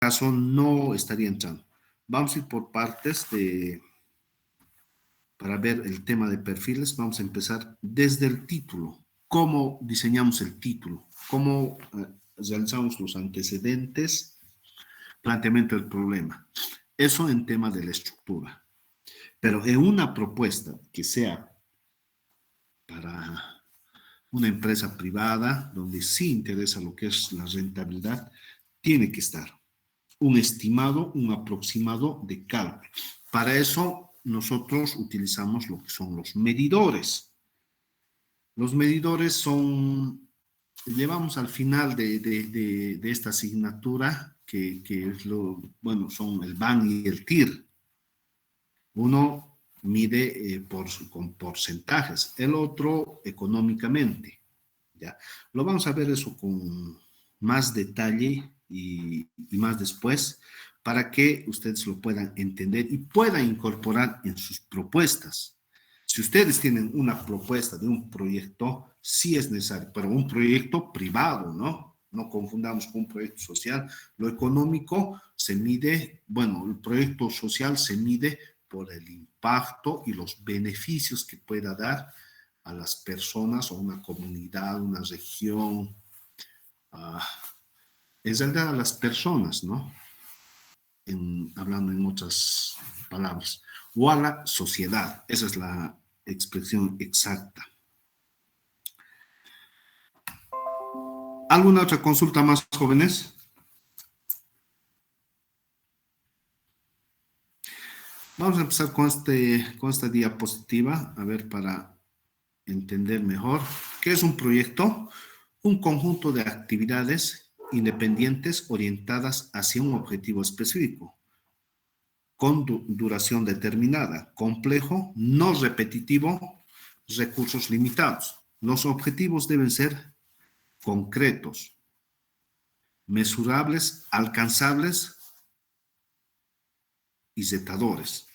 caso no estaría entrando. Vamos a ir por partes para ver el tema de perfiles. Vamos a empezar desde el título. ¿Cómo diseñamos el título? ¿Cómo realizamos los antecedentes? Planteamiento del problema. Eso en tema de la estructura. Pero en una propuesta que sea para una empresa privada, donde sí interesa lo que es la rentabilidad, tiene que estar un estimado, un aproximado de cálculo. Para eso nosotros utilizamos lo que son los medidores. Los medidores son, llevamos al final de esta asignatura, que es bueno, son el BAN y el TIR. Uno mide con porcentajes, el otro económicamente. ¿Ya? Lo vamos a ver eso con más detalle y más después para que ustedes lo puedan entender y puedan incorporar en sus propuestas. Si ustedes tienen una propuesta de un proyecto, sí es necesario, pero un proyecto privado, ¿no? No confundamos con un proyecto social. Lo económico se mide, bueno, el proyecto social se mide por el impacto y los beneficios que pueda dar a las personas o una comunidad, una región, en realidad a las personas, ¿no? Hablando en otras palabras, o a la sociedad. Esa es la expresión exacta. ¿Alguna otra consulta más, jóvenes? Vamos a empezar con esta diapositiva, a ver, para entender mejor. ¿Qué es un proyecto? Un conjunto de actividades independientes orientadas hacia un objetivo específico, con duración determinada, complejo, no repetitivo, recursos limitados. Los objetivos deben ser concretos, mesurables, alcanzables y retadores.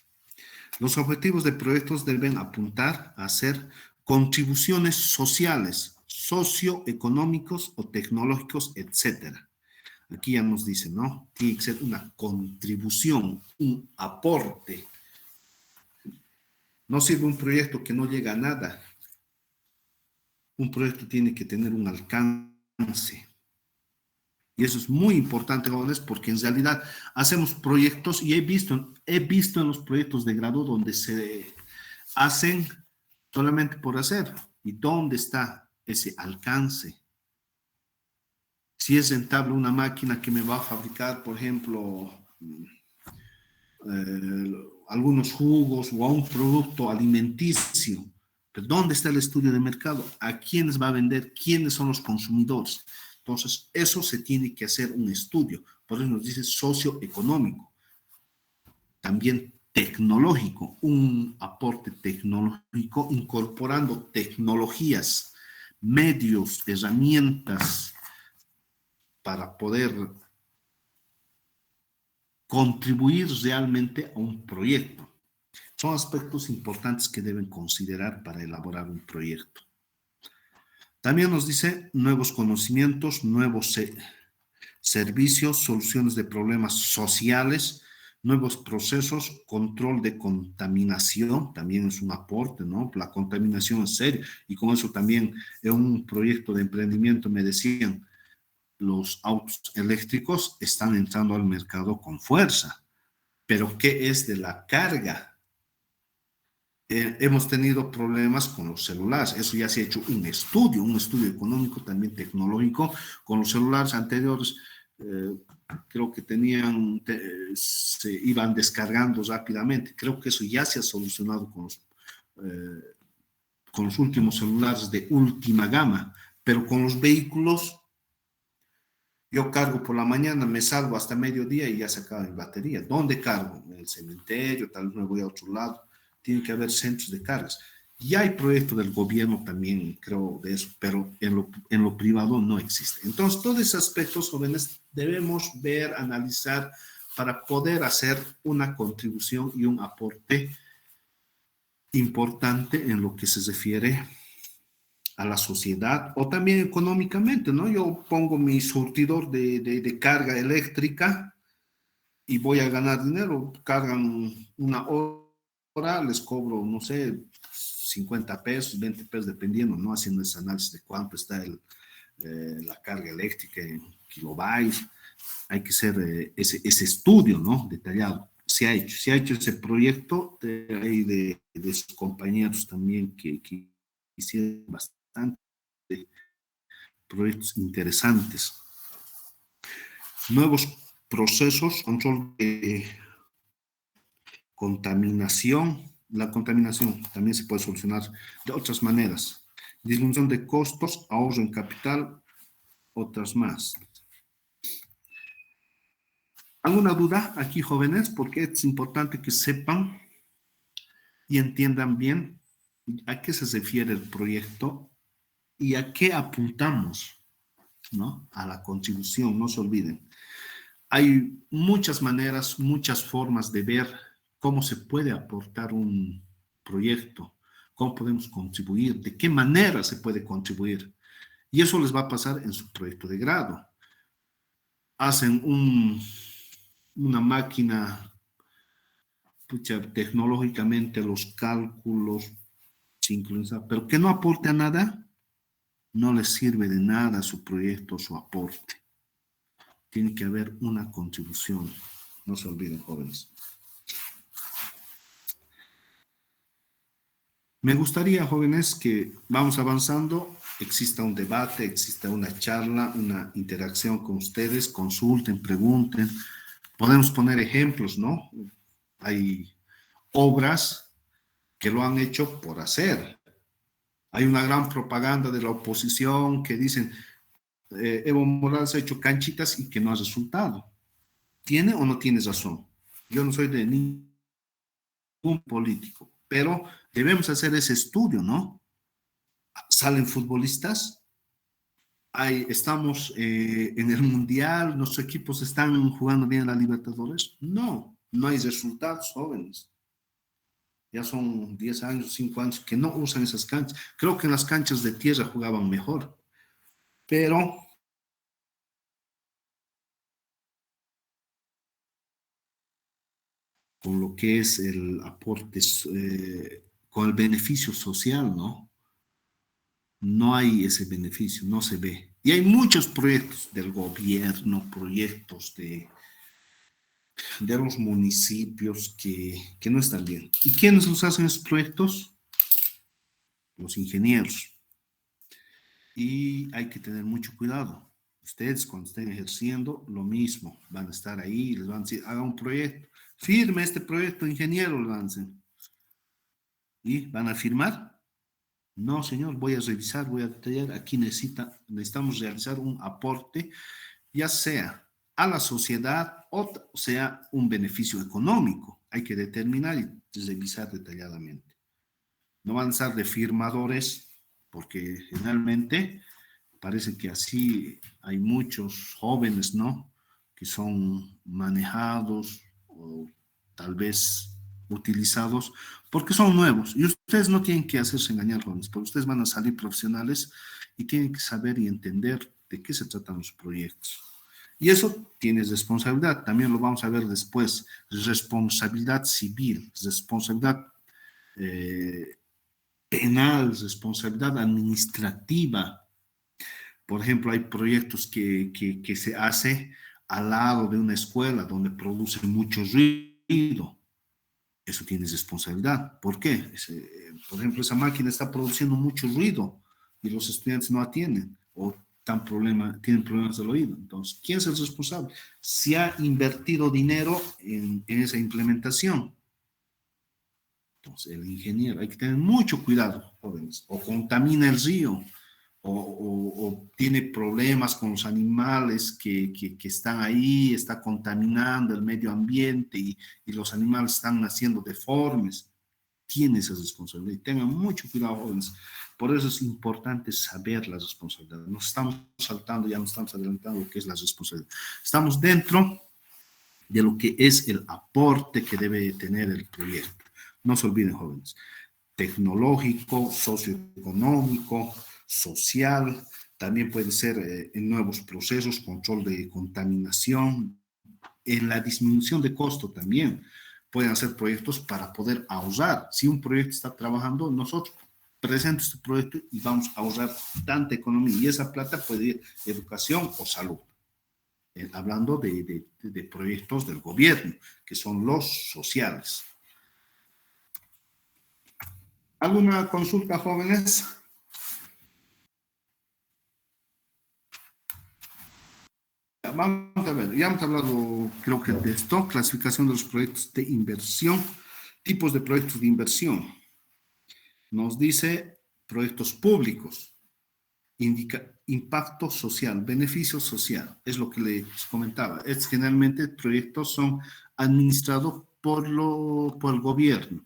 Los objetivos de proyectos deben apuntar a hacer contribuciones sociales, socioeconómicos o tecnológicos, etcétera. Aquí ya nos dice, ¿no? Tiene que ser una contribución, un aporte. No sirve un proyecto que no llega a nada. Un proyecto tiene que tener un alcance. Y eso es muy importante, jóvenes, porque en realidad hacemos proyectos y he visto en los proyectos de grado donde se hacen solamente por hacer. ¿Y dónde está ese alcance? Si es rentable una máquina que me va a fabricar, por ejemplo, algunos jugos o a un producto alimenticio, pero ¿dónde está el estudio de mercado? ¿A quiénes va a vender? ¿Quiénes son los consumidores? Entonces, eso se tiene que hacer un estudio. Por eso nos dice socioeconómico. También tecnológico, un aporte tecnológico incorporando tecnologías, medios, herramientas para poder contribuir realmente a un proyecto. Son aspectos importantes que deben considerar para elaborar un proyecto. También nos dice nuevos conocimientos, nuevos servicios, soluciones de problemas sociales, nuevos procesos, control de contaminación, también es un aporte, ¿no? La contaminación es seria y con eso también en un proyecto de emprendimiento me decían, los autos eléctricos están entrando al mercado con fuerza, pero ¿qué es de la carga? Hemos tenido problemas con los celulares. Eso ya se ha hecho un estudio económico, también tecnológico. Con los celulares anteriores, creo que se iban descargando rápidamente. Creo que eso ya se ha solucionado con los últimos celulares de última gama, pero con los vehículos, yo cargo por la mañana, me salgo hasta mediodía y ya se acaba mi batería. ¿Dónde cargo? En el cementerio, tal vez me voy a otro lado. Tiene que haber centros de cargas. Ya hay proyectos del gobierno también, creo, de eso, pero en lo privado no existe. Entonces, todos esos aspectos, jóvenes, debemos ver, analizar para poder hacer una contribución y un aporte importante en lo que se refiere a la sociedad o también económicamente, ¿no? Yo pongo mi surtidor de carga eléctrica y voy a ganar dinero. Cargan una hora, les cobro, no sé, 50 pesos, 20 pesos, dependiendo, ¿no? Haciendo ese análisis de cuánto está la carga eléctrica en kilobytes. Hay que hacer ese estudio, ¿no? Detallado. Se ha hecho ese proyecto de sus compañeros también que hicieron bastante proyectos interesantes. Nuevos procesos, control de contaminación. La contaminación también se puede solucionar de otras maneras. Disminución de costos, ahorro en capital, otras más. ¿Alguna duda aquí, jóvenes? Porque es importante que sepan y entiendan bien a qué se refiere el proyecto y a qué apuntamos, ¿no? A la contribución, no se olviden. Hay muchas maneras, muchas formas de ver cómo se puede aportar un proyecto, cómo podemos contribuir, de qué manera se puede contribuir. Y eso les va a pasar en su proyecto de grado. Hacen una máquina, pucha, tecnológicamente los cálculos sincronizados, pero que no aporte a nada, no les sirve de nada su proyecto, su aporte. Tiene que haber una contribución. No se olviden, jóvenes. Me gustaría, jóvenes, que vamos avanzando, exista un debate, exista una charla, una interacción con ustedes, consulten, pregunten. Podemos poner ejemplos, ¿no? Hay obras que lo han hecho por hacer. Hay una gran propaganda de la oposición que dicen, Evo Morales ha hecho canchitas y que no ha resultado. ¿Tiene o no tiene razón? Yo no soy de ningún político, pero debemos hacer ese estudio, ¿no? Salen futbolistas, estamos en el Mundial, nuestros equipos están jugando bien en la Libertadores. No, no hay resultados, jóvenes. Ya son 10 años, 5 años que no usan esas canchas. Creo que en las canchas de tierra jugaban mejor, pero con lo que es el aporte, con el beneficio social, ¿no? No hay ese beneficio, no se ve. Y hay muchos proyectos del gobierno, proyectos de los municipios que no están bien. ¿Y quiénes los hacen esos proyectos? Los ingenieros. Y hay que tener mucho cuidado. Ustedes cuando estén ejerciendo, lo mismo. Van a estar ahí, les van a decir, haga un proyecto. Firme este proyecto, ingeniero, lo van a decir. ¿Y van a firmar? No, señor, voy a revisar, voy a detallar. Aquí necesitamos realizar un aporte, ya sea a la sociedad o sea un beneficio económico. Hay que determinar y revisar detalladamente. No van a ser de firmadores, porque generalmente parece que así hay muchos jóvenes, ¿no? Que son manejados o tal vez utilizados porque son nuevos. Y ustedes no tienen que hacerse engañar, jóvenes, porque ustedes van a salir profesionales y tienen que saber y entender de qué se tratan los proyectos. Y eso tiene responsabilidad, también lo vamos a ver después, responsabilidad civil, responsabilidad eh, penal, responsabilidad administrativa. Por ejemplo, hay proyectos que se hace al lado de una escuela donde produce mucho ruido. Eso tiene responsabilidad. ¿Por qué? Por ejemplo, esa máquina está produciendo mucho ruido y los estudiantes no atienden o tienen problemas del oído. Entonces, ¿quién es el responsable? Se ha invertido dinero en esa implementación. Entonces, el ingeniero, hay que tener mucho cuidado, jóvenes. O contamina el río, o tiene problemas con los animales que están ahí, está contaminando el medio ambiente y los animales están naciendo deformes. Tiene esa responsabilidad y tengan mucho cuidado, jóvenes. Por eso es importante saber la responsabilidad. Nos estamos saltando, ya nos estamos adelantando lo que es la responsabilidad. Estamos dentro de lo que es el aporte que debe tener el proyecto. No se olviden, jóvenes, tecnológico, socioeconómico, social, también puede ser en nuevos procesos, control de contaminación, en la disminución de costo también. Pueden hacer proyectos para poder ahorrar. Si un proyecto está trabajando, nosotros presentamos este proyecto y vamos a ahorrar tanta economía. Y esa plata puede ir a educación o salud. Hablando de proyectos del gobierno, que son los sociales. ¿Alguna consulta, jóvenes? Vamos a ver, ya hemos hablado, creo que de esto, clasificación de los proyectos de inversión, tipos de proyectos de inversión. Nos dice proyectos públicos, indica impacto social, beneficio social, es lo que les comentaba. Es generalmente proyectos son administrados por el gobierno,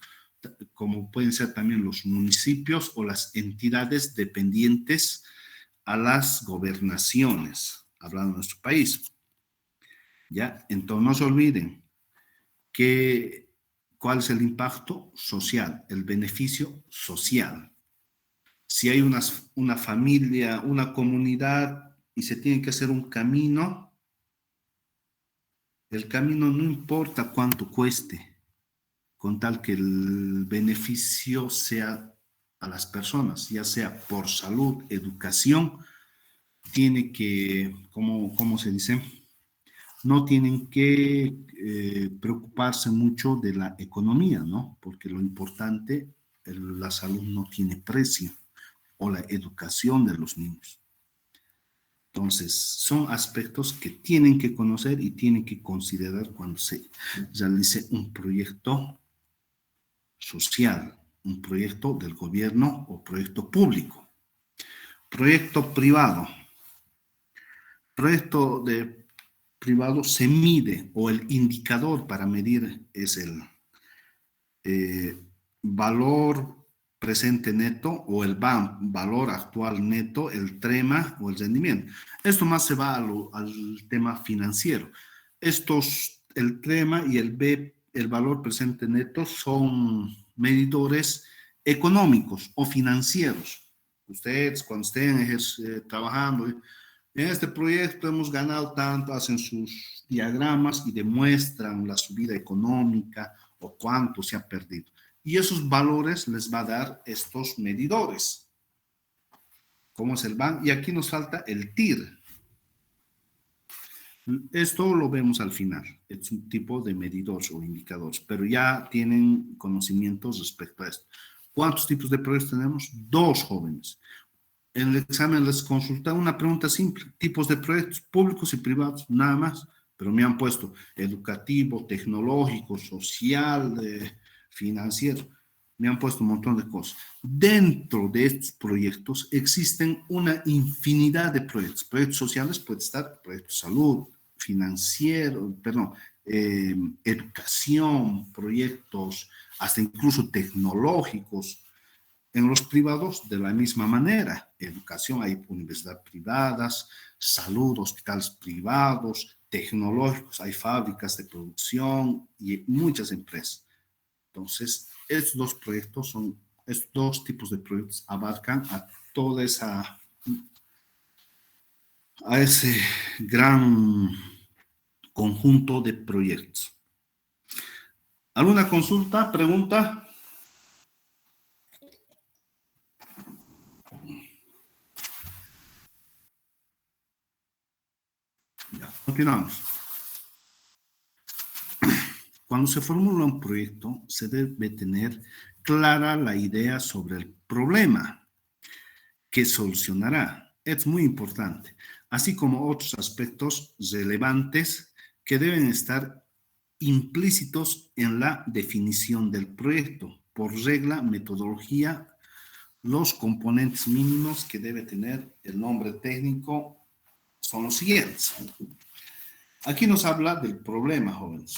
como pueden ser también los municipios o las entidades dependientes a las gobernaciones, hablando de nuestro país. ¿Ya? Entonces no se olviden que cuál es el impacto social, el beneficio social. Si hay una familia, una comunidad y se tiene que hacer un camino, el camino no importa cuánto cueste, con tal que el beneficio sea a las personas, ya sea por salud, educación, tiene que, ¿cómo se dice? No tienen que preocuparse mucho de la economía, ¿no? Porque lo importante, la salud no tiene precio, o la educación de los niños. Entonces, son aspectos que tienen que conocer y tienen que considerar cuando se realice un proyecto social, un proyecto del gobierno o proyecto público. Proyecto privado. Proyecto de privado se mide, o el indicador para medir es el valor presente neto o el BAM, valor actual neto, el TREMA o el rendimiento. Esto más se va al tema financiero. El TREMA y el valor presente neto, son medidores económicos o financieros. Ustedes, cuando estén trabajando en este proyecto, hemos ganado tanto, hacen sus diagramas y demuestran la subida económica o cuánto se ha perdido. Y esos valores les va a dar estos medidores. ¿Cómo es el BAN? Y aquí nos falta el TIR. Esto lo vemos al final. Es un tipo de medidores o indicadores, pero ya tienen conocimientos respecto a esto. ¿Cuántos tipos de proyectos tenemos? 2, jóvenes. En el examen les consulta una pregunta simple: tipos de proyectos públicos y privados, nada más. Pero me han puesto educativo, tecnológico, social, financiero. Me han puesto un montón de cosas. Dentro de estos proyectos existen una infinidad de proyectos. Proyectos sociales puede estar proyectos de salud, financiero, perdón, educación, proyectos hasta incluso tecnológicos. En los privados, de la misma manera, educación, hay universidades privadas, salud, hospitales privados, tecnológicos, hay fábricas de producción y muchas empresas. Entonces, estos dos tipos de proyectos abarcan a toda a ese gran conjunto de proyectos. ¿Alguna consulta, pregunta? Ya, continuamos. Cuando se formula un proyecto, se debe tener clara la idea sobre el problema que solucionará. Es muy importante, así como otros aspectos relevantes que deben estar implícitos en la definición del proyecto. Por regla, metodología, los componentes mínimos que debe tener el nombre técnico son los siguientes. Aquí nos habla del problema, jóvenes.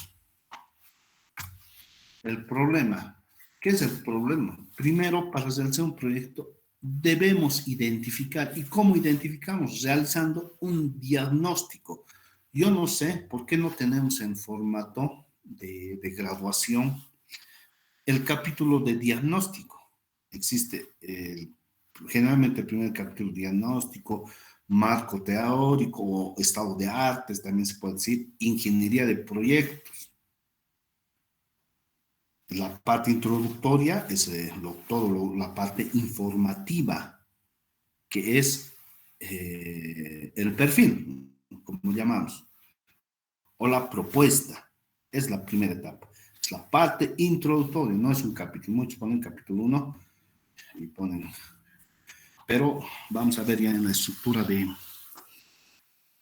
El problema. ¿Qué es el problema? Primero, para realizar un proyecto, debemos identificar. ¿Y cómo identificamos? Realizando un diagnóstico. Yo no sé por qué no tenemos en formato de graduación el capítulo de diagnóstico. Existe generalmente el primer capítulo diagnóstico, marco teórico o estado de artes, también se puede decir, ingeniería de proyectos. La parte introductoria es la parte informativa, que es el perfil, como llamamos, o la propuesta. Es la primera etapa. Es la parte introductoria, no es un capítulo. Muchos ponen capítulo 1 y ponen. Pero vamos a ver ya en la estructura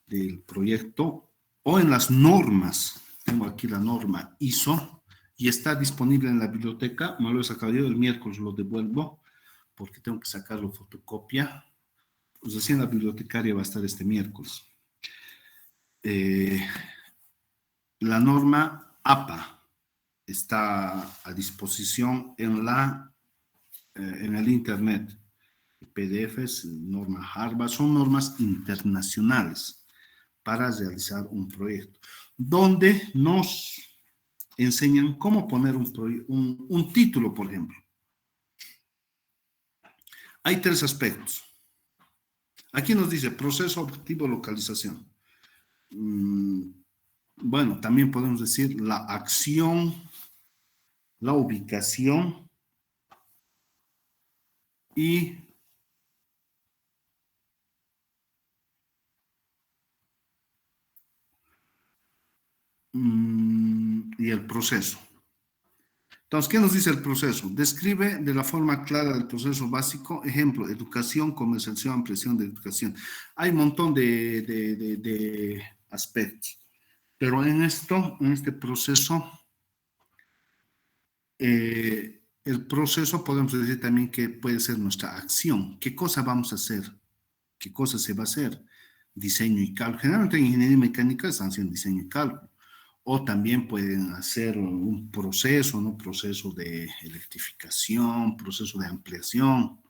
del proyecto o en las normas. Tengo aquí la norma ISO y está disponible en la biblioteca. Me lo he sacado yo el miércoles, lo devuelvo porque tengo que sacarlo fotocopia. Pues así en la bibliotecaria va a estar este miércoles. La norma APA está a disposición en el internet. PDFs, norma Harvard, son normas internacionales para realizar un proyecto, donde nos enseñan cómo poner un título, por ejemplo. Hay 3 aspectos. Aquí nos dice proceso, objetivo, localización. Bueno, también podemos decir la acción, la ubicación y el proceso. Entonces, ¿qué nos dice el proceso? Describe de la forma clara del proceso básico, ejemplo, educación, comercialización, ampliación de educación. Hay un montón de aspectos, pero en este proceso, el proceso podemos decir también que puede ser nuestra acción. ¿Qué cosa vamos a hacer? ¿Qué cosa se va a hacer? Diseño y cálculo. Generalmente en ingeniería mecánica están haciendo diseño y cálculo. O también pueden hacer un proceso, ¿no? Proceso de electrificación, proceso de ampliación.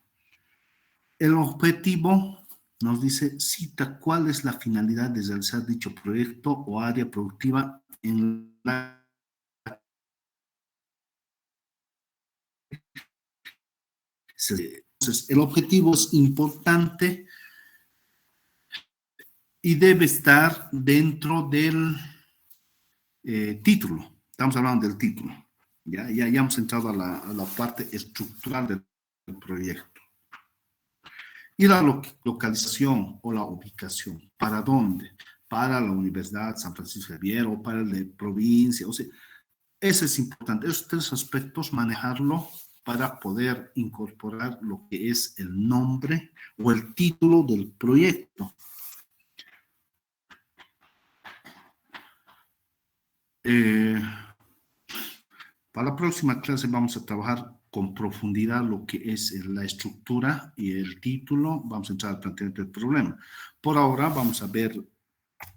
El objetivo nos dice, cita cuál es la finalidad de realizar dicho proyecto o área productiva en la... Entonces, el objetivo es importante y debe estar dentro del título. Estamos hablando del título. Ya hemos entrado a la parte estructural del proyecto. Y la localización o la ubicación. ¿Para dónde? Para la Universidad San Francisco Xavier o para la provincia. O sea, ese es importante. Esos 3 aspectos, manejarlo para poder incorporar lo que es el nombre o el título del proyecto. Para la próxima clase vamos a trabajar con profundidad lo que es la estructura y el título. Vamos a entrar al planteamiento del problema. Por ahora vamos a ver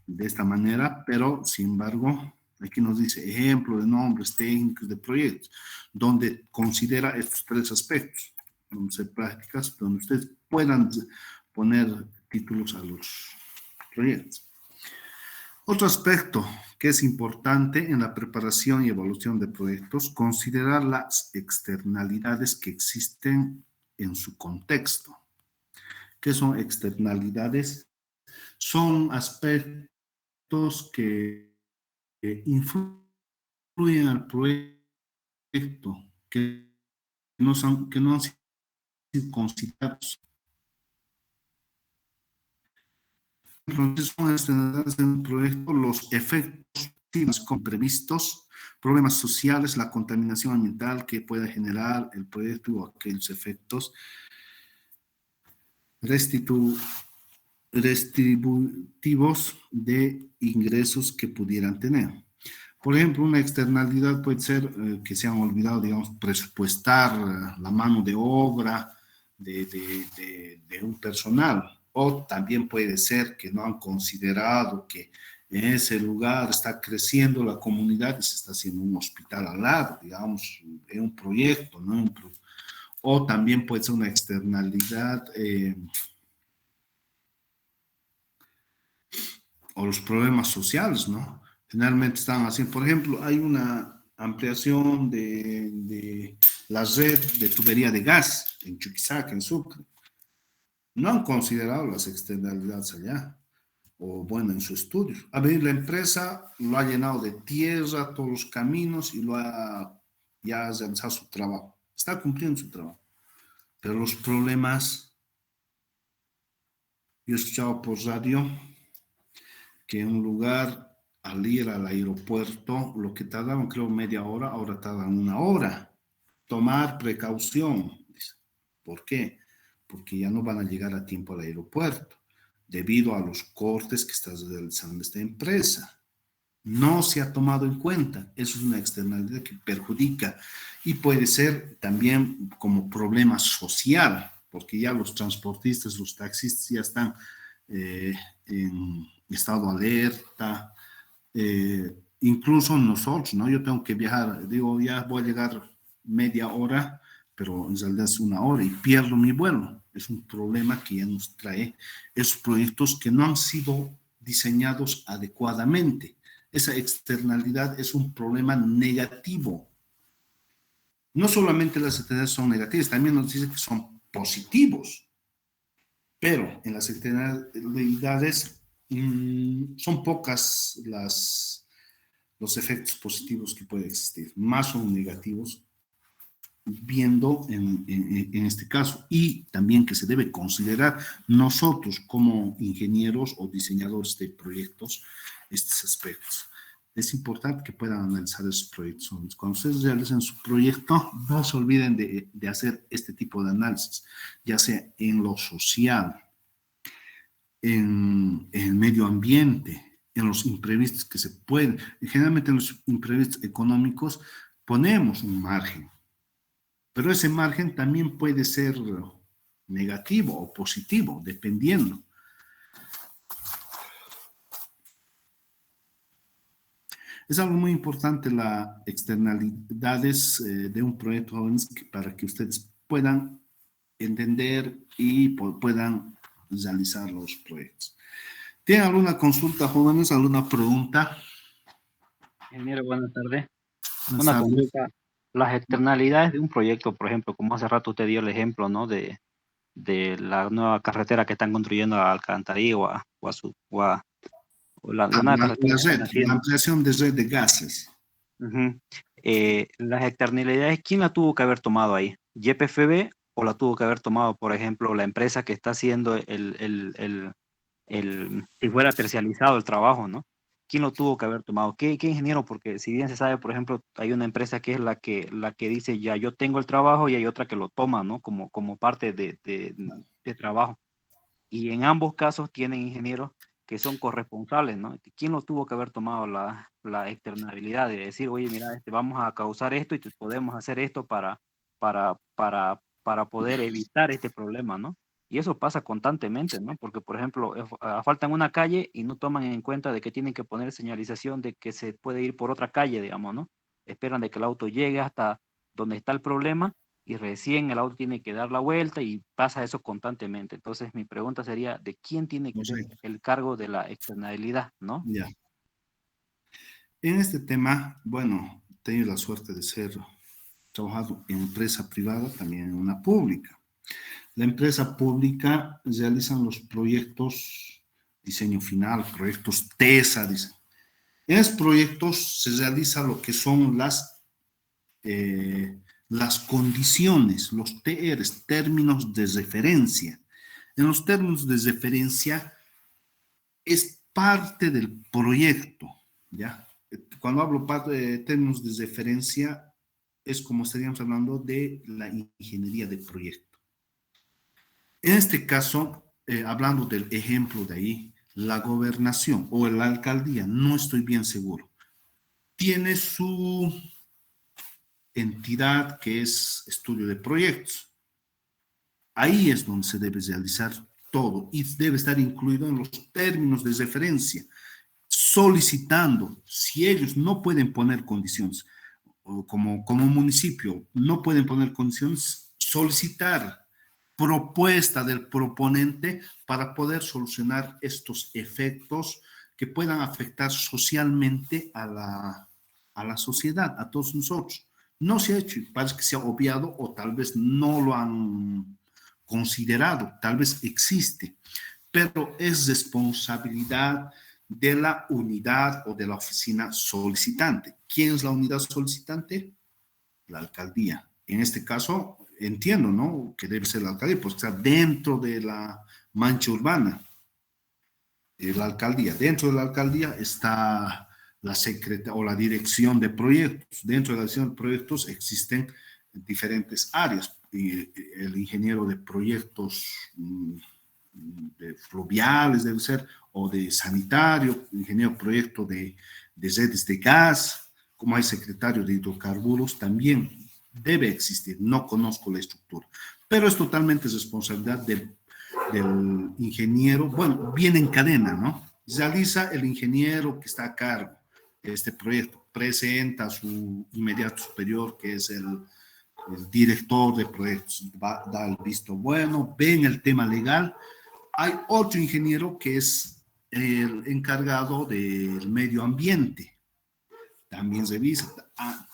de esta manera, pero sin embargo, aquí nos dice ejemplo de nombres técnicos de proyectos, donde considera estos 3 aspectos. Vamos a hacer prácticas donde ustedes puedan poner títulos a los proyectos. Otro aspecto que es importante en la preparación y evaluación de proyectos, considerar las externalidades que existen en su contexto. ¿Qué son externalidades? Son aspectos que influyen al proyecto, que no han sido considerados. Entonces, en un proyecto, los efectos previstos, problemas sociales, la contaminación ambiental que pueda generar el proyecto o aquellos efectos restributivos de ingresos que pudieran tener. Por ejemplo, una externalidad puede ser que se han olvidado, digamos, presupuestar la mano de obra de un personal. O también puede ser que no han considerado que en ese lugar está creciendo la comunidad y se está haciendo un hospital al lado, digamos, en un proyecto, ¿no? O también puede ser una externalidad o los problemas sociales, ¿no? Generalmente están así. Por ejemplo, hay una ampliación de la red de tubería de gas en Chuquisaca, en Sucre. No han considerado las externalidades allá, o bueno, en su estudio. A ver, la empresa lo ha llenado de tierra, todos los caminos y ya ha realizado su trabajo. Está cumpliendo su trabajo. Pero los problemas, yo he escuchado por radio que en un lugar, al ir al aeropuerto, lo que tardaban creo media hora, ahora tardan una hora. Tomar precaución. ¿Por qué? Porque ya no van a llegar a tiempo al aeropuerto, debido a los cortes que está realizando esta empresa. No se ha tomado en cuenta. Eso es una externalidad que perjudica y puede ser también como problema social, porque ya los transportistas, los taxistas ya están en estado alerta, incluso nosotros, ¿no? Yo tengo que viajar, digo, ya voy a llegar media hora, pero en realidad es una hora y pierdo mi vuelo. Es un problema que ya nos trae esos proyectos que no han sido diseñados adecuadamente. Esa externalidad es un problema negativo. No solamente las externalidades son negativas, también nos dice que son positivos, pero en las externalidades son pocas los efectos positivos que pueden existir, más son negativos, viendo en este caso, y también que se debe considerar nosotros como ingenieros o diseñadores de proyectos estos aspectos. Es importante que puedan analizar esos proyectos. Cuando ustedes realicen su proyecto, no se olviden de hacer este tipo de análisis, ya sea en lo social, en el medio ambiente, en los imprevistos que se pueden. Generalmente en los imprevistos económicos ponemos un margen, pero ese margen también puede ser negativo o positivo, dependiendo. Es algo muy importante las externalidades de un proyecto jóvenes para que ustedes puedan entender y puedan realizar los proyectos. ¿Tienen alguna consulta, jóvenes? ¿Alguna pregunta? Ingeniero, buenas tardes. Buenas Una tardes. consulta. Las externalidades de un proyecto, por ejemplo, como hace rato usted dio el ejemplo, ¿no? De la nueva carretera que están construyendo a Alcantarilla o la nueva carretera La que están red, la haciendo. ampliación de red de gases. Ujú. Las externalidades, ¿quién la tuvo que haber tomado ahí? ¿YPFB o la tuvo que haber tomado, por ejemplo, la empresa que está haciendo si fuera tercializado el trabajo, ¿no? ¿Quién lo tuvo que haber tomado? ¿Qué ingeniero? Porque si bien se sabe, por ejemplo, hay una empresa que es la que dice, ya yo tengo el trabajo y hay otra que lo toma, ¿no? Como parte de trabajo. Y en ambos casos tienen ingenieros que son corresponsables, ¿no? ¿Quién lo tuvo que haber tomado la externalidad de decir, oye, mira, vamos a causar esto y podemos hacer esto para poder evitar este problema, ¿no? Y eso pasa constantemente, ¿no? Porque, por ejemplo, faltan una calle y no toman en cuenta de que tienen que poner señalización de que se puede ir por otra calle, digamos, ¿no? Esperan de que el auto llegue hasta donde está el problema y recién el auto tiene que dar la vuelta y pasa eso constantemente. Entonces, mi pregunta sería, ¿de quién tiene No que ser sé, el cargo de la externalidad, no? ya. En este tema, bueno, he tenido la suerte de ser trabajado en empresa privada, también en una pública. La empresa pública realizan los proyectos, diseño final, proyectos TESA, dicen. En esos proyectos se realiza lo que son las condiciones, los TRs, términos de referencia. En los términos de referencia es parte del proyecto, ¿ya? Cuando hablo de términos de referencia, es como estaríamos hablando de la ingeniería de proyecto. En este caso, hablando del ejemplo de ahí, la gobernación o la alcaldía, no estoy bien seguro, tiene su entidad que es estudio de proyectos. Ahí es donde se debe realizar todo y debe estar incluido en los términos de referencia, solicitando, si ellos no pueden poner condiciones, o como municipio no pueden poner condiciones, solicitar propuesta del proponente para poder solucionar estos efectos que puedan afectar socialmente a la sociedad, a todos nosotros. No se ha hecho, parece que se ha obviado o tal vez no lo han considerado, tal vez existe, pero es responsabilidad de la unidad o de la oficina solicitante. ¿Quién es la unidad solicitante? La alcaldía. En este caso, entiendo, ¿no? Que debe ser la alcaldía, porque está dentro de la mancha urbana, la alcaldía. Dentro de la alcaldía está la secretaría o la dirección de proyectos. Dentro de la dirección de proyectos existen diferentes áreas. El ingeniero de proyectos de fluviales debe ser, o de sanitario, ingeniero de proyecto de redes de gas, como hay secretario de hidrocarburos, también debe existir. No conozco la estructura, pero es totalmente responsabilidad del ingeniero. Bueno, viene en cadena, ¿no? Realiza el ingeniero que está a cargo de este proyecto, presenta a su inmediato superior, que es el director de proyectos, da el visto bueno, ven el tema legal. Hay otro ingeniero que es el encargado del medio ambiente, también revisa.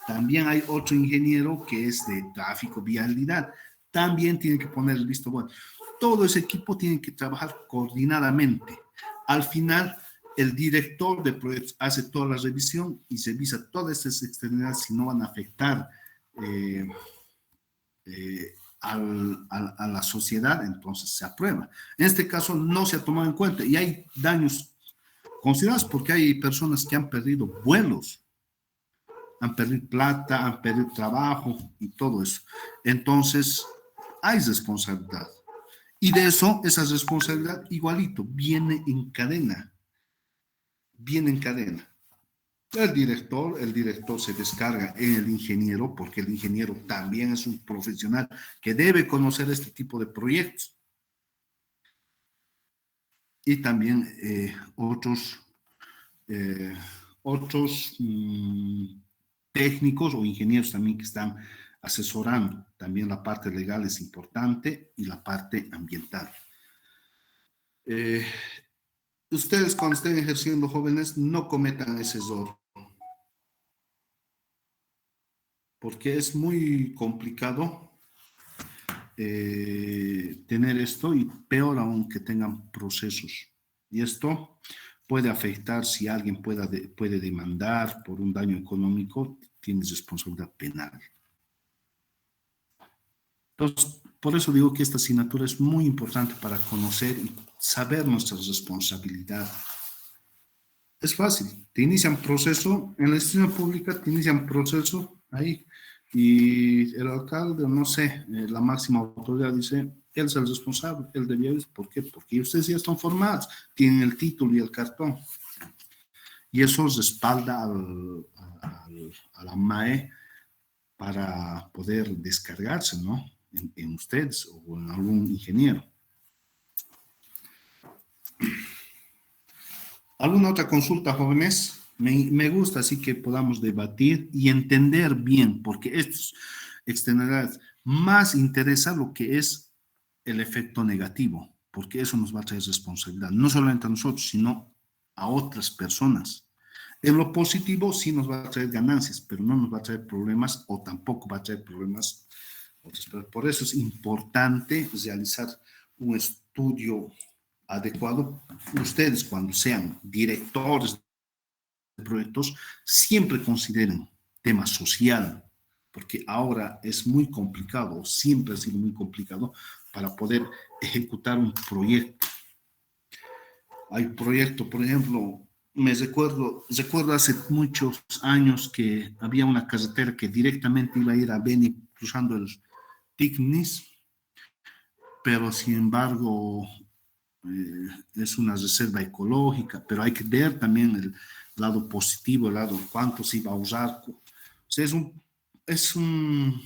También hay otro ingeniero que es de tráfico, vialidad, también tiene que poner el visto bueno. Todo ese equipo tiene que trabajar coordinadamente. Al final, el director de proyectos hace toda la revisión y revisa todas estas externalidades si no van a afectar a la sociedad, entonces se aprueba. En este caso no se ha tomado en cuenta y hay daños considerados porque hay personas que han perdido vuelos, han perdido plata, han perdido trabajo y todo eso. Entonces hay responsabilidad. Y de eso, esa responsabilidad igualito, viene en cadena. Viene en cadena. El director se descarga en el ingeniero, porque el ingeniero también es un profesional que debe conocer este tipo de proyectos. Y también otros técnicos o ingenieros también que están asesorando. También la parte legal es importante y la parte ambiental. Ustedes cuando estén ejerciendo, jóvenes, no cometan ese error, porque es muy complicado tener esto y peor aún que tengan procesos. Y esto puede afectar si alguien puede demandar por un daño económico, tiene responsabilidad penal. Entonces, por eso digo que esta asignatura es muy importante para conocer y saber nuestras responsabilidades. Es fácil, te inician proceso, en la institución pública te inician proceso ahí y el alcalde, no sé, la máxima autoridad dice, él es el responsable, él debía ir. ¿Por qué? Porque ustedes ya están formados, tienen el título y el cartón. Y eso respalda a la MAE para poder descargarse, ¿no? En ustedes o en algún ingeniero. ¿Alguna otra consulta, jóvenes? Me gusta así que podamos debatir y entender bien, porque estas externalidades más interesa lo que es el efecto negativo, porque eso nos va a traer responsabilidad, no solamente a nosotros, sino a otras personas. En lo positivo sí nos va a traer ganancias, pero no nos va a traer problemas o tampoco va a traer problemas. Por eso es importante realizar un estudio adecuado. Ustedes, cuando sean directores de proyectos, siempre consideren tema social, porque ahora es muy complicado, siempre ha sido muy complicado para poder ejecutar un proyecto. Hay proyectos, por ejemplo, recuerdo hace muchos años que había una carretera que directamente iba a ir a Beni cruzando el Tignis, pero sin embargo es una reserva ecológica, pero hay que ver también el lado positivo, el lado cuánto se iba a usar. O sea, es un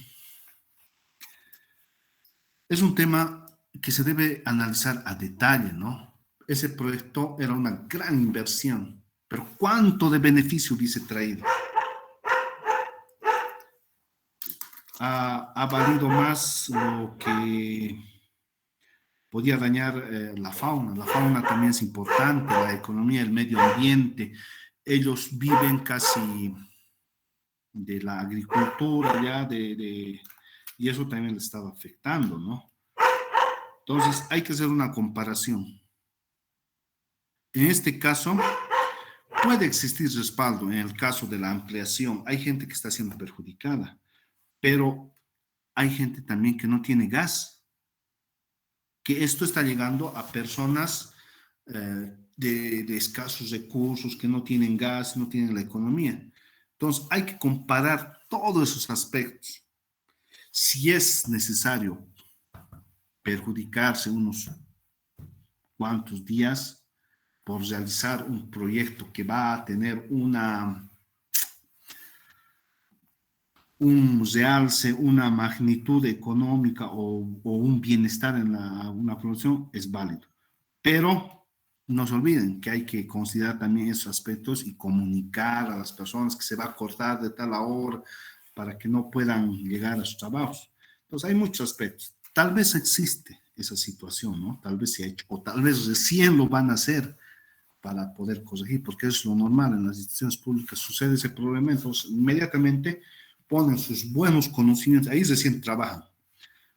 tema que se debe analizar a detalle, ¿no? Ese proyecto era una gran inversión, pero ¿cuánto de beneficio hubiese traído? Ha valido más lo que podía dañar la fauna. La fauna también es importante, la economía, el medio ambiente. Ellos viven casi de la agricultura ya, y eso también les estaba afectando, ¿no? Entonces, hay que hacer una comparación. En este caso, puede existir respaldo en el caso de la ampliación. Hay gente que está siendo perjudicada, pero hay gente también que no tiene gas, que esto está llegando a personas de escasos recursos, que no tienen gas, no tienen la economía. Entonces, hay que comparar todos esos aspectos. Si es necesario perjudicarse unos cuantos días por realizar un proyecto que va a tener un realce, una magnitud económica o un bienestar en una producción, es válido. Pero no se olviden que hay que considerar también esos aspectos y comunicar a las personas que se va a cortar de tal a hora para que no puedan llegar a sus trabajos. Entonces hay muchos aspectos. Tal vez existe esa situación, ¿no? Tal vez se ha hecho, o tal vez recién lo van a hacer para poder corregir, porque es lo normal en las instituciones públicas, sucede ese problema, entonces inmediatamente ponen sus buenos conocimientos, ahí recién trabajan.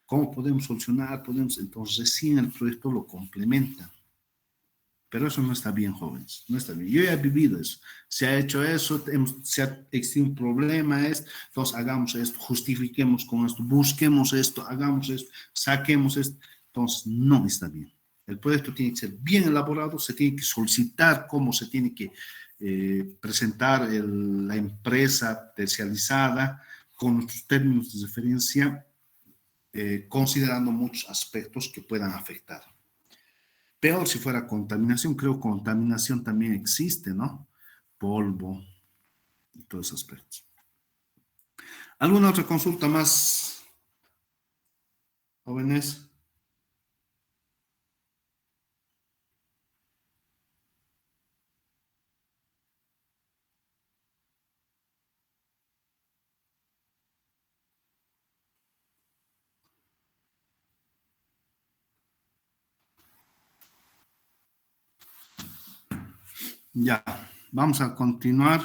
¿Cómo podemos solucionar? Entonces recién el proyecto lo complementa. Pero eso no está bien, jóvenes, no está bien. Yo ya he vivido eso. Se ha hecho eso, se ha existido un problema, entonces hagamos esto, justifiquemos con esto, busquemos esto, hagamos esto, saquemos esto. Entonces no está bien. El proyecto tiene que ser bien elaborado, se tiene que solicitar cómo se tiene que presentar la empresa terciarizada con nuestros términos de referencia, considerando muchos aspectos que puedan afectar. Peor si fuera contaminación, creo que contaminación también existe, ¿no? Polvo y todos esos aspectos. ¿Alguna otra consulta más, jóvenes? Ya, vamos a continuar.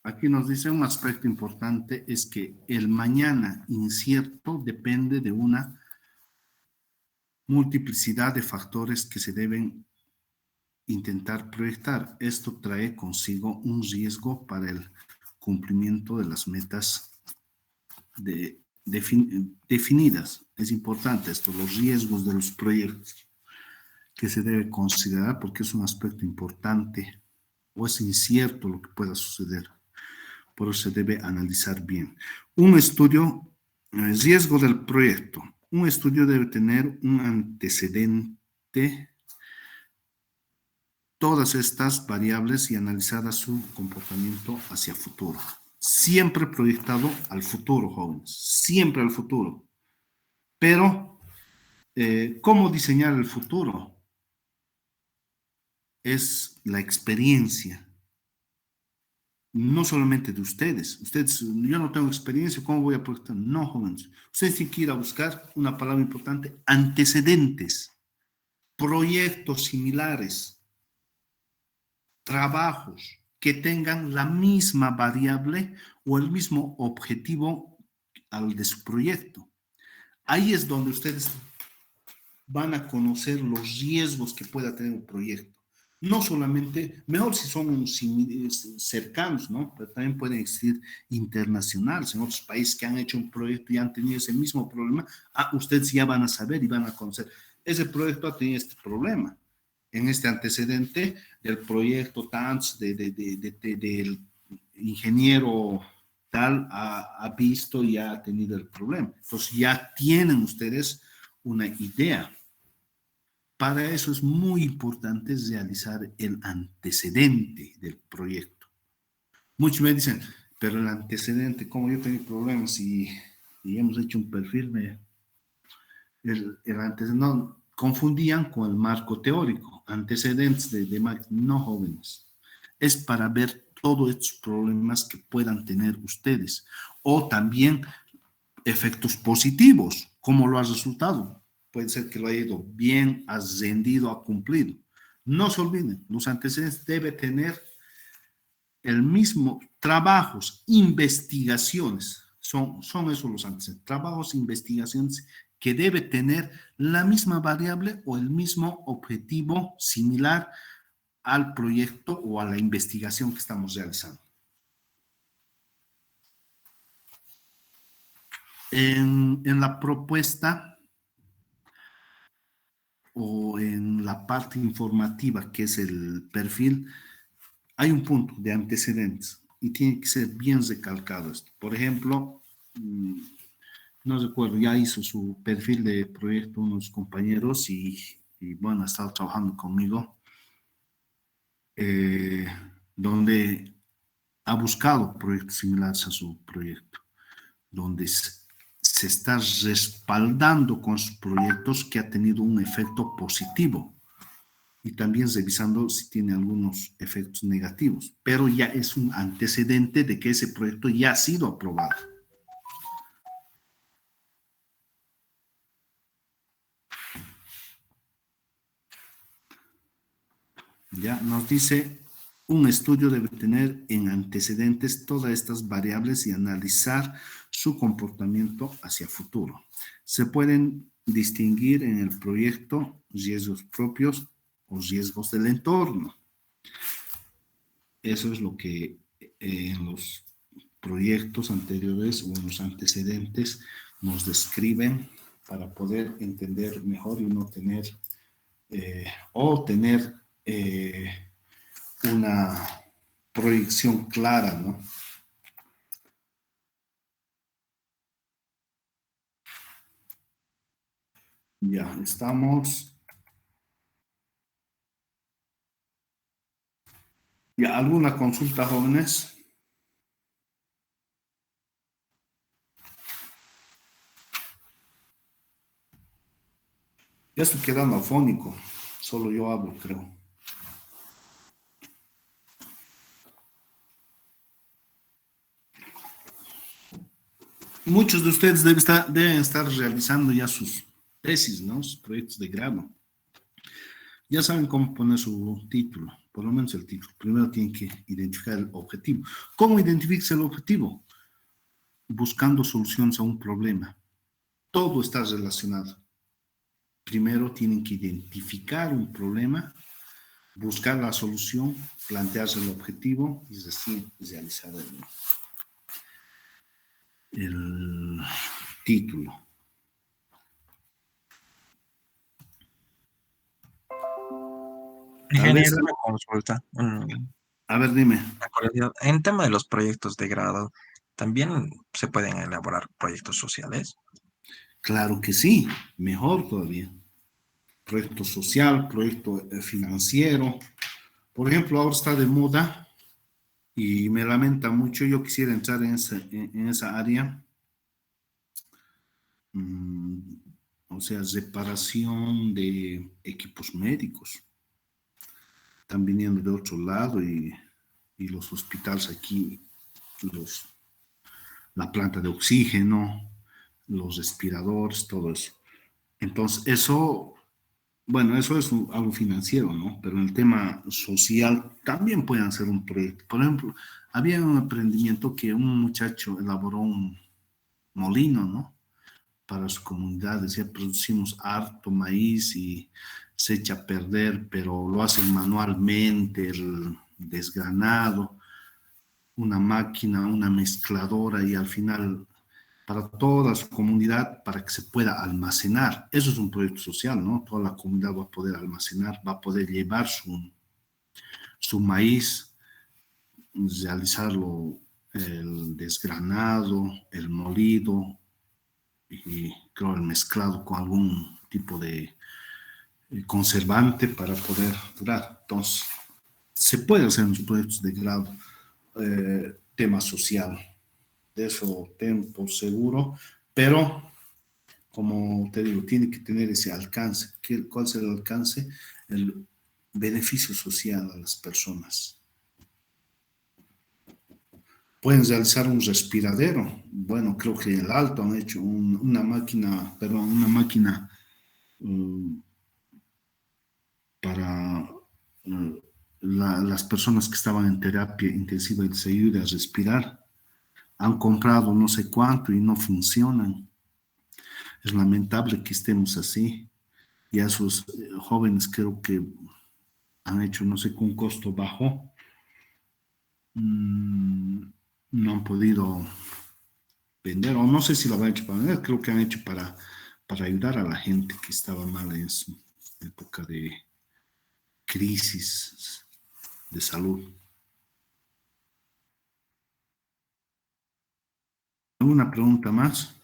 Aquí nos dice un aspecto importante, es que el mañana incierto depende de una multiplicidad de factores que se deben intentar proyectar. Esto trae consigo un riesgo para el cumplimiento de las metas definidas. Es importante esto, los riesgos de los proyectos que se debe considerar porque es un aspecto importante o es incierto lo que pueda suceder. Por eso se debe analizar bien. Un estudio, riesgo del proyecto. Un estudio debe tener un antecedente, todas estas variables y analizar su comportamiento hacia futuro. Siempre proyectado al futuro, jóvenes, siempre al futuro. Pero, ¿cómo diseñar el futuro? Es la experiencia, no solamente de ustedes. Ustedes, yo no tengo experiencia, ¿cómo voy a proyectar? No, jóvenes. Ustedes tienen que ir a buscar una palabra importante, antecedentes, proyectos similares, trabajos que tengan la misma variable o el mismo objetivo al de su proyecto. Ahí es donde ustedes van a conocer los riesgos que pueda tener un proyecto. No solamente, mejor si son cercanos, ¿no? Pero también pueden existir internacionales, en otros países que han hecho un proyecto y han tenido ese mismo problema. Ustedes ya van a saber y van a conocer. Ese proyecto ha tenido este problema. En este antecedente del proyecto TANS, del ingeniero tal, ha visto y ha tenido el problema. Entonces ya tienen ustedes una idea. Para eso es muy importante realizar el antecedente del proyecto. Muchos me dicen, pero el antecedente, como yo tengo problemas y hemos hecho un perfil, el antecedente, no, confundían con el marco teórico, antecedentes de no, jóvenes. Es para ver todos estos problemas que puedan tener ustedes o también efectos positivos, cómo lo ha resultado. Puede ser que lo haya ido bien, has rendido, ha cumplido. No se olviden, los antecedentes deben tener el mismo trabajos, investigaciones, son esos los antecedentes, trabajos, investigaciones que debe tener la misma variable o el mismo objetivo similar al proyecto o a la investigación que estamos realizando. En la propuesta o en la parte informativa, que es el perfil, hay un punto de antecedentes y tiene que ser bien recalcado esto. Por ejemplo, no recuerdo, ya hizo su perfil de proyecto unos compañeros y bueno, ha estado trabajando conmigo, eh, donde ha buscado proyectos similares a su proyecto, donde se está respaldando con sus proyectos que ha tenido un efecto positivo y también revisando si tiene algunos efectos negativos, pero ya es un antecedente de que ese proyecto ya ha sido aprobado. Ya nos dice, un estudio debe tener en antecedentes todas estas variables y analizar su comportamiento hacia futuro. Se pueden distinguir en el proyecto riesgos propios o riesgos del entorno. Eso es lo que en los proyectos anteriores o en los antecedentes nos describen para poder entender mejor y no tener o tener una proyección clara, ¿no? Ya estamos. ¿Ya alguna consulta, jóvenes? Ya estoy quedando afónico, solo yo hablo, creo. Muchos de ustedes deben estar realizando ya sus tesis, ¿no? Sus proyectos de grado. Ya saben cómo poner su título, por lo menos el título. Primero tienen que identificar el objetivo. ¿Cómo identifica el objetivo? Buscando soluciones a un problema. Todo está relacionado. Primero tienen que identificar un problema, buscar la solución, plantearse el objetivo y recién realizar el título. Ingeniero, una consulta. A ver, dime. En tema de los proyectos de grado, ¿también se pueden elaborar proyectos sociales? Claro que sí, mejor todavía. Proyecto social, proyecto financiero. Por ejemplo, ahora está de moda y me lamenta mucho, yo quisiera entrar en esa área, o sea, reparación de equipos médicos. Están viniendo de otro lado y los hospitales aquí, la planta de oxígeno, los respiradores, todo eso. Entonces, eso, bueno, eso es algo financiero, ¿no? Pero en el tema social también pueden hacer un proyecto. Por ejemplo, había un emprendimiento que un muchacho elaboró un molino, ¿no? Para su comunidad, decía, producimos harto maíz y se echa a perder, pero lo hacen manualmente, el desgranado, una máquina, una mezcladora y al final para toda su comunidad para que se pueda almacenar. Eso es un proyecto social, ¿no? Toda la comunidad va a poder almacenar, va a poder llevar su maíz, realizarlo el desgranado, el molido y creo el mezclado con algún tipo de conservante para poder durar. Entonces, se puede hacer en los proyectos de grado tema social, de eso tengo por seguro, pero como te digo, tiene que tener ese alcance. ¿Cuál es el alcance? El beneficio social a las personas. Pueden realizar un respiradero. Bueno, creo que en el Alto han hecho una máquina para las personas que estaban en terapia intensiva y les ayude a respirar. Han comprado no sé cuánto y no funcionan. Es lamentable que estemos así. Ya sus jóvenes creo que han hecho, no sé, con un costo bajo, mm, no han podido vender, o no sé si lo han hecho para vender, creo que han hecho para ayudar a la gente que estaba mal en su época de crisis de salud. ¿Alguna pregunta más?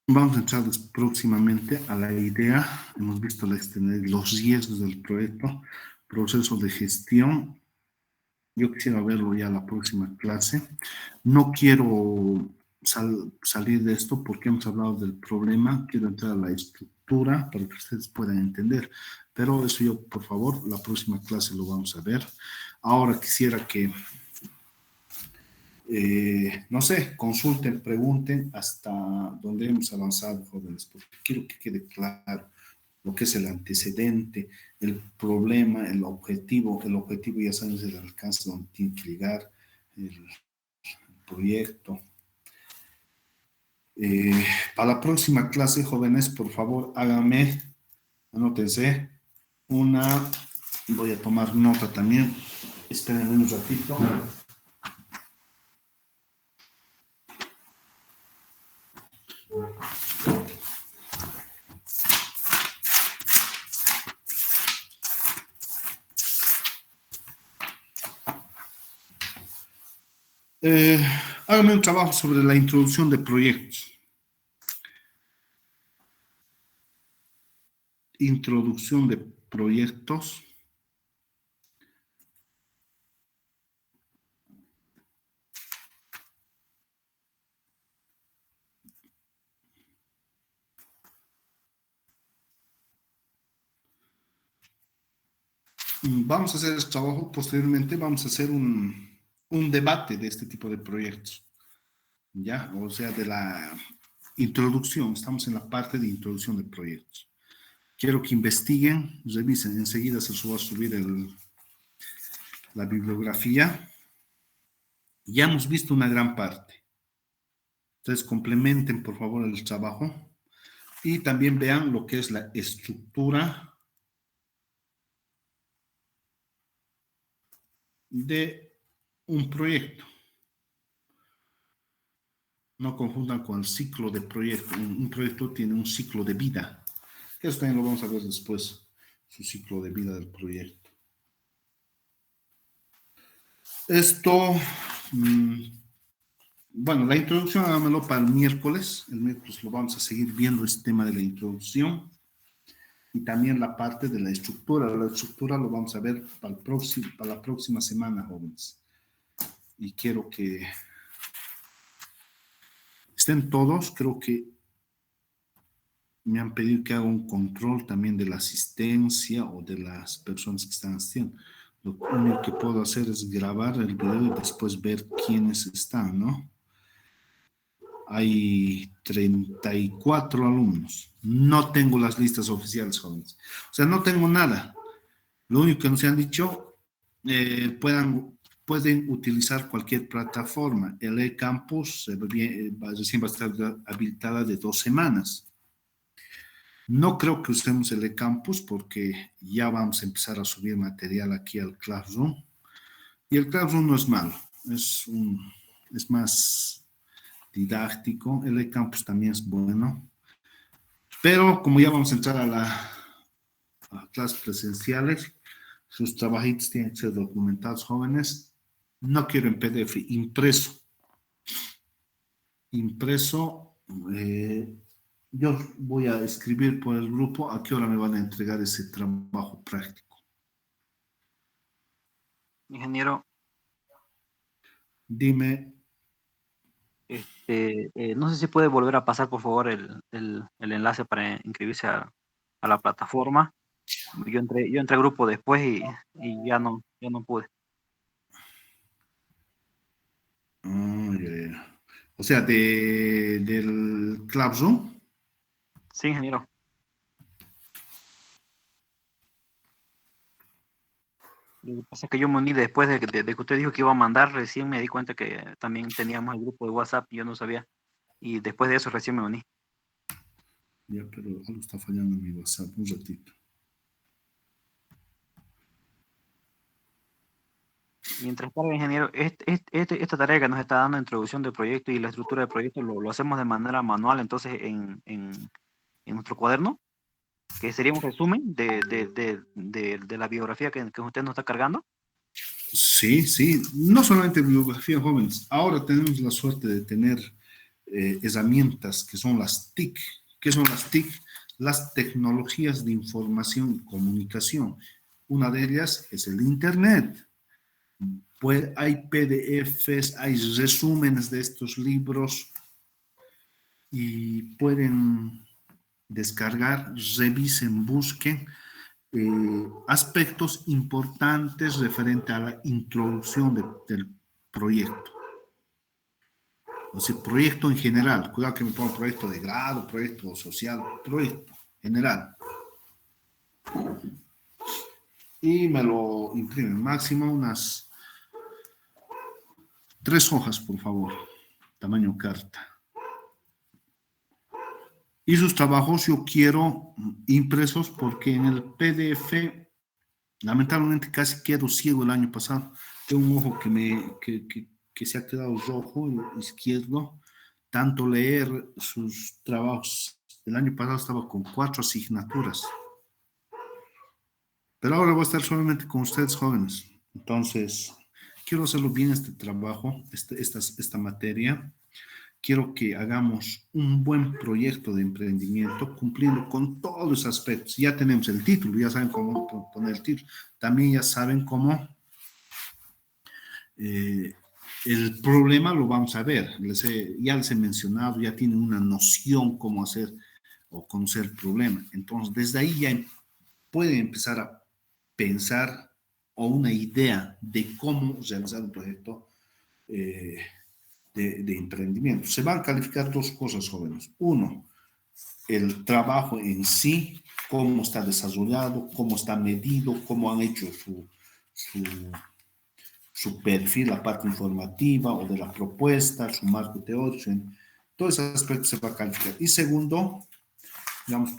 Vamos a entrar próximamente a la idea. Hemos visto los riesgos del proyecto, proceso de gestión. Yo quisiera verlo ya la próxima clase. No quiero salir de esto porque hemos hablado del problema. Quiero entrar a la estructura para que ustedes puedan entender. Pero eso yo, por favor, la próxima clase lo vamos a ver. Ahora quisiera que no sé, consulten, pregunten hasta dónde hemos avanzado, jóvenes, porque quiero que quede claro lo que es el antecedente, el problema, el objetivo. El objetivo ya saben es el alcance donde tiene que llegar el proyecto. Para la próxima clase, jóvenes, por favor, háganme, anótense voy a tomar nota también, esperen un ratito. Hágame un trabajo sobre la introducción de proyectos. Introducción de proyectos. Vamos a hacer este trabajo. Posteriormente vamos a hacer un debate de este tipo de proyectos. ¿Ya? O sea, de la introducción. Estamos en la parte de introducción de proyectos. Quiero que investiguen, revisen. Enseguida se va a subir la bibliografía. Ya hemos visto una gran parte. Entonces, complementen, por favor, el trabajo. Y también vean lo que es la estructura de un proyecto. No confundan con el ciclo de proyecto. Un proyecto tiene un ciclo de vida. Eso también lo vamos a ver después, su ciclo de vida del proyecto. Esto, bueno, la introducción hágamelo para el miércoles. El miércoles lo vamos a seguir viendo este tema de la introducción y también la parte de la estructura. La estructura lo vamos a ver para la próxima semana, jóvenes. Y quiero que estén todos. Creo que me han pedido que haga un control también de la asistencia o de las personas que están asistiendo. Lo único que puedo hacer es grabar el video y después ver quiénes están, ¿no? Hay 34 alumnos. No tengo las listas oficiales, jóvenes. O sea, no tengo nada. Lo único que nos han dicho, pueden utilizar cualquier plataforma. El eCampus recién va a estar habilitada de 2 semanas. No creo que usemos el eCampus porque ya vamos a empezar a subir material aquí al Classroom. Y el Classroom no es malo, es más didáctico. El eCampus también es bueno. Pero como ya vamos a entrar a clases presenciales, sus trabajitos tienen que ser documentados, jóvenes. No quiero en PDF, impreso. Impreso. Yo voy a escribir por el grupo a qué hora me van a entregar ese trabajo práctico. Ingeniero, Dime. no sé si puede volver a pasar, por favor, el enlace para inscribirse a la plataforma. Yo entré al grupo después y ya no pude. Ya. O sea, del Classroom. Sí, ingeniero. Lo que pasa es que yo me uní después de que usted dijo que iba a mandar, recién me di cuenta que también teníamos el grupo de WhatsApp, y yo no sabía. Y después de eso recién me uní. Ya, pero algo está fallando en mi WhatsApp. Un ratito. Mientras tanto, ingeniero, esta tarea que nos está dando introducción del proyecto y la estructura del proyecto lo hacemos de manera manual, entonces en nuestro cuaderno, que sería un resumen de la biografía que usted nos está cargando. Sí, sí. No solamente bibliografía, jóvenes. Ahora tenemos la suerte de tener herramientas que son las TIC. ¿Qué son las TIC? Las tecnologías de información y comunicación. Una de ellas es el Internet. Pues hay PDFs, hay resúmenes de estos libros y pueden descargar, revisen, busquen aspectos importantes referente a la introducción del proyecto. O sea, proyecto en general. Cuidado que me ponga proyecto de grado, proyecto social, proyecto general. Y me lo imprimen. Máximo unas 3 hojas, por favor. Tamaño carta. Y sus trabajos yo quiero impresos porque en el PDF, lamentablemente casi quedo ciego el año pasado. Tengo un ojo que se ha quedado rojo, el izquierdo. Tanto leer sus trabajos. El año pasado estaba con 4 asignaturas. Pero ahora voy a estar solamente con ustedes jóvenes. Entonces, quiero hacerlo bien este trabajo, esta materia. Quiero que hagamos un buen proyecto de emprendimiento cumpliendo con todos los aspectos. Ya tenemos el título, ya saben cómo poner el título. También ya saben cómo el problema lo vamos a ver. Ya les he mencionado, ya tienen una noción cómo hacer o conocer el problema. Entonces, desde ahí ya pueden empezar a pensar o una idea de cómo realizar un proyecto de emprendimiento. Se van a calificar 2 cosas, jóvenes. Uno, el trabajo en sí, cómo está desarrollado, cómo está medido, cómo han hecho su perfil, la parte informativa o de la propuesta, su marco teórico, todo ese aspecto se va a calificar. Y segundo, digamos,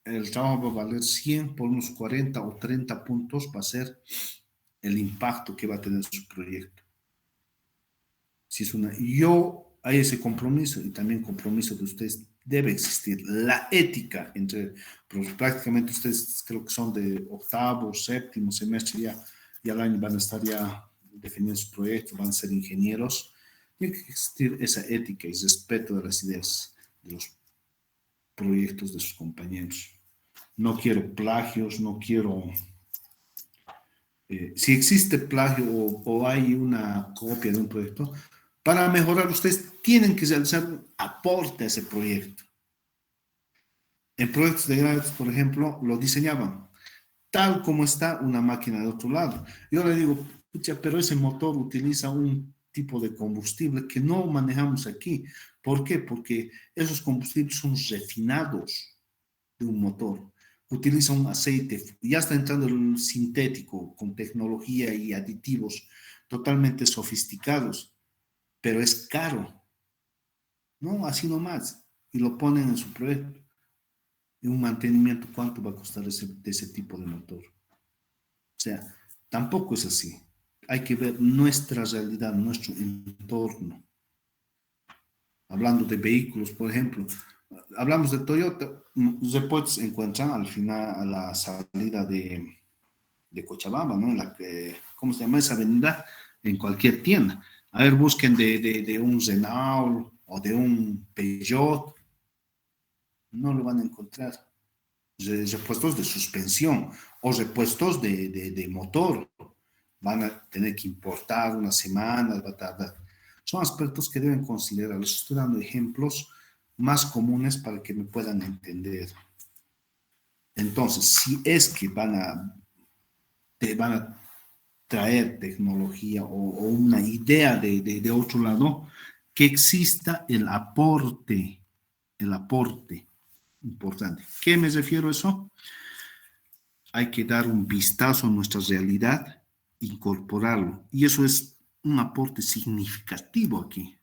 el trabajo va a valer 100 por unos 40 o 30 puntos, va a ser el impacto que va a tener su proyecto. Si es yo hay ese compromiso y también compromiso de ustedes, debe existir la ética entre, pues prácticamente ustedes creo que son de octavo, séptimo semestre, ya al año van a estar ya definiendo su proyecto, van a ser ingenieros. Tiene que existir esa ética y respeto de las ideas de los proyectos de sus compañeros. No quiero plagios, no quiero... si existe plagio o hay una copia de un proyecto, para mejorar ustedes tienen que realizar un aporte a ese proyecto. En proyectos de grado, por ejemplo, lo diseñaban tal como está una máquina de otro lado. Yo le digo, pucha, pero ese motor utiliza un tipo de combustible que no manejamos aquí. ¿Por qué? Porque esos combustibles son refinados de un motor. Utiliza un aceite, ya está entrando el sintético con tecnología y aditivos totalmente sofisticados, pero es caro, ¿no? Así nomás. Y lo ponen en su proyecto. Y un mantenimiento, ¿cuánto va a costar ese tipo de motor? O sea, tampoco es así. Hay que ver nuestra realidad, nuestro entorno. Hablando de vehículos, por ejemplo, hablamos de Toyota, después se encuentran al final, a la salida de Cochabamba, ¿no? En la que, ¿cómo se llama esa avenida? En cualquier tienda. A ver, busquen de un Renault o de un Peugeot, no lo van a encontrar. Repuestos de suspensión o repuestos de motor. Van a tener que importar unas semanas, va a tardar. Son aspectos que deben considerar. Les estoy dando ejemplos más comunes para que me puedan entender. Entonces, si es que te van a traer tecnología o una idea de otro lado, que exista el aporte importante. ¿Qué me refiero a eso? hay que dar un vistazo a nuestra realidad, incorporarlo. Y eso es un aporte significativo aquí.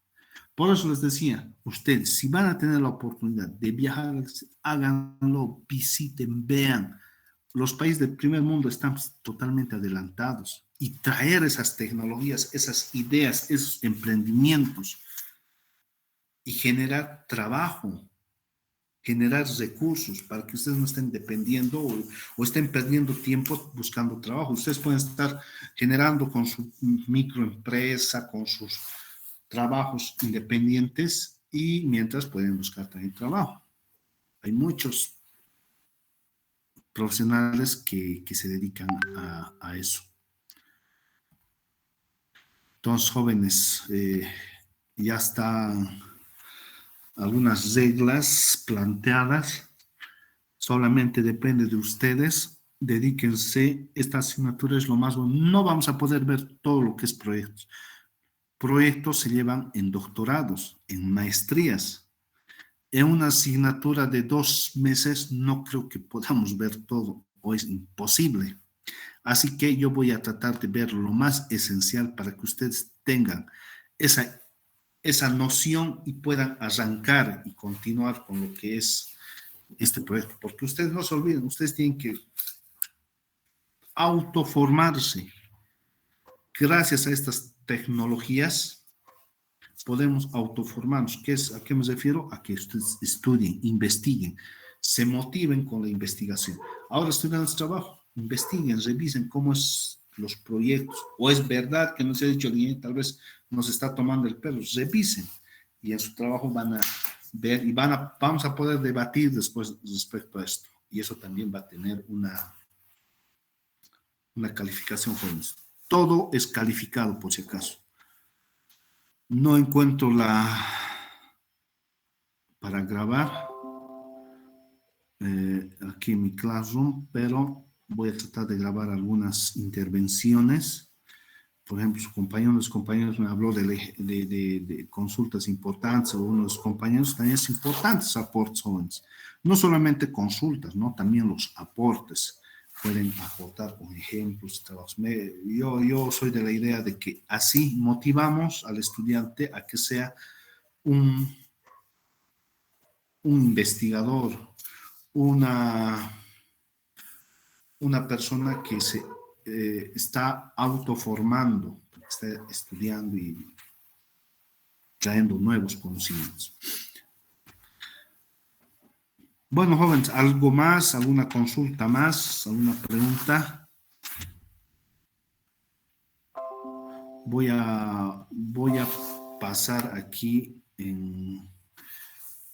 Por eso les decía, ustedes, si van a tener la oportunidad de viajar, háganlo, visiten, vean. Los países del primer mundo están totalmente adelantados y traer esas tecnologías, esas ideas, esos emprendimientos y generar trabajo, generar recursos para que ustedes no estén dependiendo o estén perdiendo tiempo buscando trabajo. Ustedes pueden estar generando con su microempresa, con sus trabajos independientes y mientras pueden buscar también trabajo. Hay muchos profesionales que se dedican a eso. Entonces, jóvenes, ya están algunas reglas planteadas, solamente depende de ustedes, dedíquense, esta asignatura es lo más bueno, no vamos a poder ver todo lo que es proyectos. Proyectos se llevan en doctorados, en maestrías. En una asignatura de 2 meses no creo que podamos ver todo, o es imposible. Así que yo voy a tratar de ver lo más esencial para que ustedes tengan esa noción y puedan arrancar y continuar con lo que es este proyecto. Porque ustedes no se olviden, ustedes tienen que autoformarse. Gracias a estas tecnologías podemos autoformarnos. ¿A qué me refiero? A que ustedes estudien, investiguen, se motiven con la investigación. Ahora estudian el trabajo, investiguen, revisen cómo es los proyectos, o es verdad que no se ha dicho bien, tal vez nos está tomando el pelo, revisen y en su trabajo van a ver y vamos a poder debatir después respecto a esto y eso también va a tener una calificación, jóvenes. Todo es calificado por si acaso. No encuentro para grabar aquí en mi Classroom, pero voy a tratar de grabar algunas intervenciones. Por ejemplo, los compañeros me habló de consultas importantes, o uno de los compañeros también es importantes aportes jóvenes. No solamente consultas, ¿no? También los aportes. Pueden aportar con ejemplos, trabajos. Yo soy de la idea de que así motivamos al estudiante a que sea un investigador, una persona que se está autoformando, está estudiando y trayendo nuevos conocimientos. Bueno, jóvenes, ¿algo más? ¿Alguna consulta más? ¿Alguna pregunta? Voy a pasar aquí en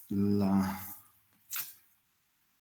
la